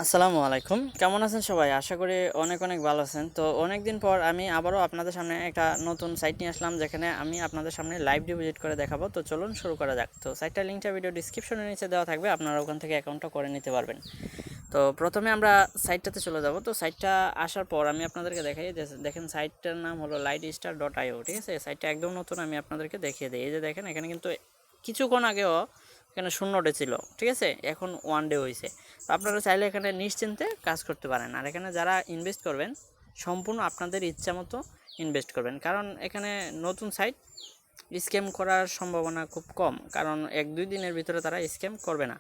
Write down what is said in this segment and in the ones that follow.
আসসালামু আলাইকুম। কেমন আছেন সবাই? আশা করি অনেক অনেক ভালো আছেন। তো অনেকদিন পর আমি আবারও আপনাদের সামনে একটা নতুন সাইট নিয়ে আসলাম, যেখানে আমি আপনাদের সামনে লাইভ ডিপোজিট করে দেখাবো। তো চলুন শুরু করা যাক। তো সাইটটার লিঙ্কটা ভিডিও ডিসক্রিপশনের নিচে দেওয়া থাকবে, আপনারা ওখান থেকে অ্যাকাউন্টটা করে নিতে পারবেন। তো প্রথমে আমরা সাইটটাতে চলে যাব। তো সাইটটা আসার পর আমি আপনাদেরকে দেখাই, দেখেন সাইটটার নাম হলো lightstar.io। ঠিক আছে, সাইটটা একদম নতুন, আমি আপনাদেরকে দেখিয়ে দিই। এই যে দেখেন, এখানে কিন্তু কিছুক্ষণ আগেও এখানে 0 ডে ছিল, ঠিক আছে, এখন 1 ডে হয়েছে। তো আপনারা চাইলে এখানে নিশ্চিন্তে কাজ করতে পারেন। আর এখানে যারা ইনভেস্ট করবেন, সম্পূর্ণ আপনাদের ইচ্ছা মতো ইনভেস্ট করবেন, কারণ এখানে নতুন সাইট, স্ক্যাম করার সম্ভাবনা খুব কম, কারণ 1-2 দিনের ভিতরে তারা স্ক্যাম করবে না।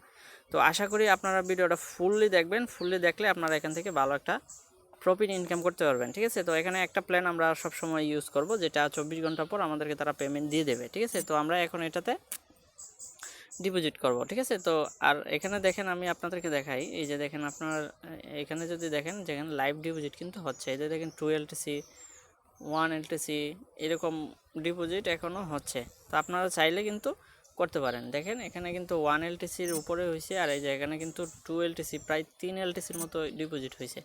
তো আশা করি আপনারা ভিডিওটা ফুললি দেখবেন। ফুললি দেখলে আপনারা এখান থেকে ভালো একটা প্রফিট ইনকাম করতে পারবেন। ঠিক আছে, তো এখানে একটা প্ল্যান আমরা সবসময় ইউজ করব, যেটা 24 ঘন্টা পর আমাদেরকে তারা পেমেন্ট দিয়ে দেবে। ঠিক আছে, তো আমরা এখন এটাতে ডিপোজিট করব। ঠিক আছে, তো আর এখানে দেখেন, আমি আপনাদেরকে দেখাই। এই যে দেখেন, আপনার এখানে যদি দেখেন, যেখানে লাইভ ডিপোজিট কিন্তু হচ্ছে, এই যে দেখেন 2 LTC 1 LTC এরকম ডিপোজিট এখনও হচ্ছে। তো আপনারা চাইলে কিন্তু করতে পারেন। দেখেন এখানে কিন্তু 1 LTCর উপরে হয়েছে, আর এই যে এখানে কিন্তু 2 LTC, প্রায় 3 LTCর মতো ডিপোজিট হয়েছে।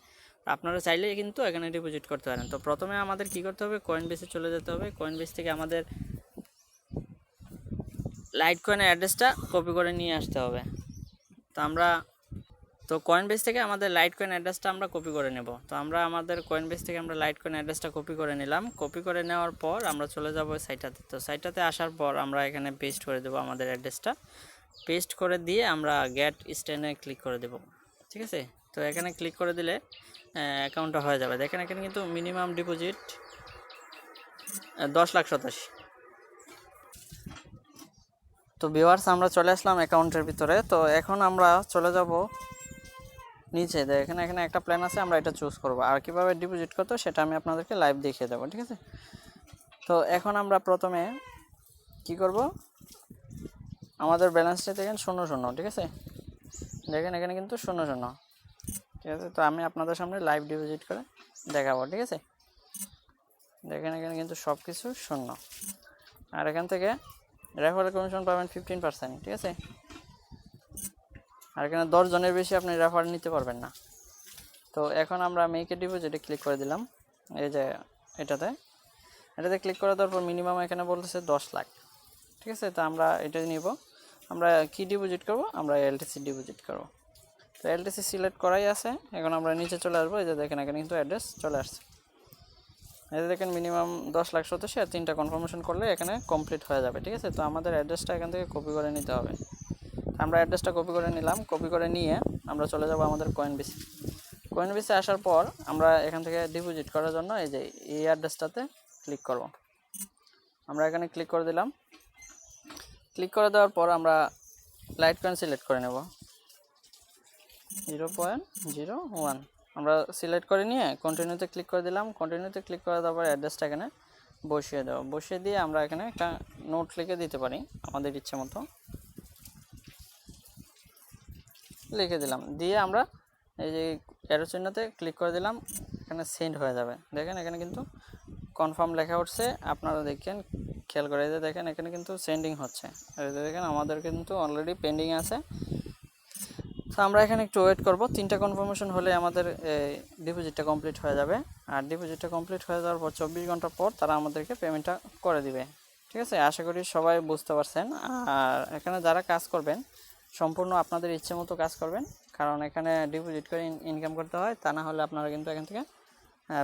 আপনারা চাইলে কিন্তু এখানে ডিপোজিট করতে পারেন। তো প্রথমে আমাদের কি করতে হবে, কয়েনবেসে চলে যেতে হবে। কয়েনবেস থেকে আমাদের লাইট কয়েনের অ্যাড্রেসটা কপি করে নিয়ে আসতে হবে। তো কয়েনবেস থেকে আমাদের লাইট কয়েন অ্যাড্রেসটা আমরা কপি করে নেব। তো আমরা আমাদের কয়েনবেস থেকে আমরা লাইট কয়েন অ্যাড্রেসটা কপি করে নিলাম। কপি করে নেওয়ার পর আমরা চলে যাব সাইটটাতে। তো সাইটটাতে আসার পর আমরা এখানে পেস্ট করে দেবো আমাদের অ্যাড্রেসটা। পেস্ট করে দিয়ে আমরা গেট স্ট্যান্ডে ক্লিক করে দেব। ঠিক আছে, তো এখানে ক্লিক করে দিলে অ্যাকাউন্টটা হয়ে যাবে। দেখেন এখানে কিন্তু মিনিমাম ডিপোজিট 10,87,000। তো ভিউয়ার্স, আমরা চলে আসলাম অ্যাকাউন্টের ভিতরে। তো এখন আমরা চলে যাব নিচে। এখানে এখানে একটা প্ল্যান আছে, আমরা এটা চুজ করব। আর কিভাবে ডিপোজিট করতে সেটা আমি আপনাদেরকে লাইভ দেখিয়ে দেবো। ঠিক আছে, তো এখন আমরা প্রথমে কি করব, আমাদের ব্যালেন্সটা দেখেন 0 0। ঠিক আছে, দেখেন এখানে কিন্তু 0 0। ঠিক আছে, তো আমি আপনাদের সামনে লাইভ ডিপোজিট করে দেখাবো। ঠিক আছে, দেখেন এখানে কিন্তু সব কিছু 0। আর এখান থেকে রেফারেল কমিশন পাবেন 15%। ঠিক আছে, আর এখানে 10 জনের বেশি আপনি রেফার নিতে পারবেন না। তো এখন আমরা মেক ডিপোজিটে ক্লিক করে দিলাম। এই যে এটাতে ক্লিক করে দেওয়ার পর মিনিমাম এখানে বলতেছে 10 লাখ। ঠিক আছে, তো আমরা এটা নিব। আমরা কি ডিপোজিট করব, আমরা এলটিসি ডিপোজিট করব। তো এলটিসি সিলেক্ট করাই আছে। এখন আমরা নিচে চলে আসবো। এই যে দেখেন এখানে কিন্তু অ্যাড্রেস চলে আসছে। এই যে দেখেন মিনিমাম 10,87,000 আর 3টা কনফার্মেশন করলে এখানে কমপ্লিট হয়ে যাবে। ঠিক আছে, তো আমাদের অ্যাড্রেসটা এখান থেকে কপি করে নিতে হবে। আমরা অ্যাড্রেসটা কপি করে নিলাম। কপি করে নিয়ে আমরা চলে যাব আমাদের কয়েনবেসে আসার পর আমরা এখান থেকে ডিপোজিট করার জন্য এই যে এই অ্যাড্রেসটাতে ক্লিক করব। আমরা এখানে ক্লিক করে দিলাম। ক্লিক করে দেওয়ার পর আমরা লাইট কয়েন সিলেক্ট করে নেব 0.01। আমরা সিলেক্ট করে নিয়ে কন্টিনিউতে ক্লিক করে দিলাম। কন্টিনিউতে ক্লিক করে দেওয়ার পর অ্যাড্রেসটা এখানে বসিয়ে দেবো। বসিয়ে দিয়ে আমরা এখানে একটা নোট লিখে দিতে পারি, আমাদের ইচ্ছে মতো লিখে দিলাম। দিয়ে আমরা এই যে অ্যারো চিহ্নতে ক্লিক করে দিলাম, এখানে সেন্ড হয়ে যাবে। দেখেন এখানে কিন্তু কনফার্ম লেখা উঠছে, আপনারা দেখেন, খেয়াল করে যে দেখেন এখানে কিন্তু সেন্ডিং হচ্ছে। আর দেখেন আমাদের কিন্তু অলরেডি পেন্ডিং আছে। তো আমরা এখানে একটু ওয়েট করব। 3টা কনফার্মেশন হলে আমাদের ডিপোজিটটা কমপ্লিট হয়ে যাবে। আর ডিপোজিটটা কমপ্লিট হয়ে যাওয়ার পর 24 ঘন্টা পর তারা আমাদেরকে পেমেন্টটা করে দিবে। ঠিক আছে, আশা করি সবাই বুঝতে পারছেন। আর এখানে যারা কাজ করবেন, সম্পূর্ণ আপনাদের ইচ্ছে মতো কাজ করবেন, কারণ এখানে ডিপোজিট করে ইনকাম করতে হয়। তা না হলে আপনারা কিন্তু এখান থেকে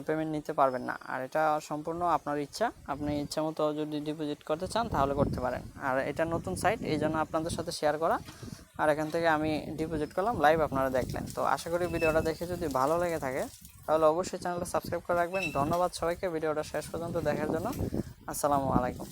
পেমেন্ট নিতে পারবেন না। আর এটা সম্পূর্ণ আপনার ইচ্ছা, আপনি ইচ্ছা মতো যদি ডিপোজিট করতে চান তাহলে করতে পারেন। আর এটা নতুন সাইট, এই জন্য আপনাদের সাথে শেয়ার করা। আর এখান থেকে আমি ডিপোজিট করলাম, লাইভ আপনারা দেখলেন। তো আশা করি ভিডিওটা দেখে যদি ভালো লেগে থাকে তাহলে অবশ্যই চ্যানেলটা সাবস্ক্রাইব করে রাখবেন। ধন্যবাদ সবাইকে ভিডিওটা শেষ পর্যন্ত দেখার জন্য। আসসালামু আলাইকুম।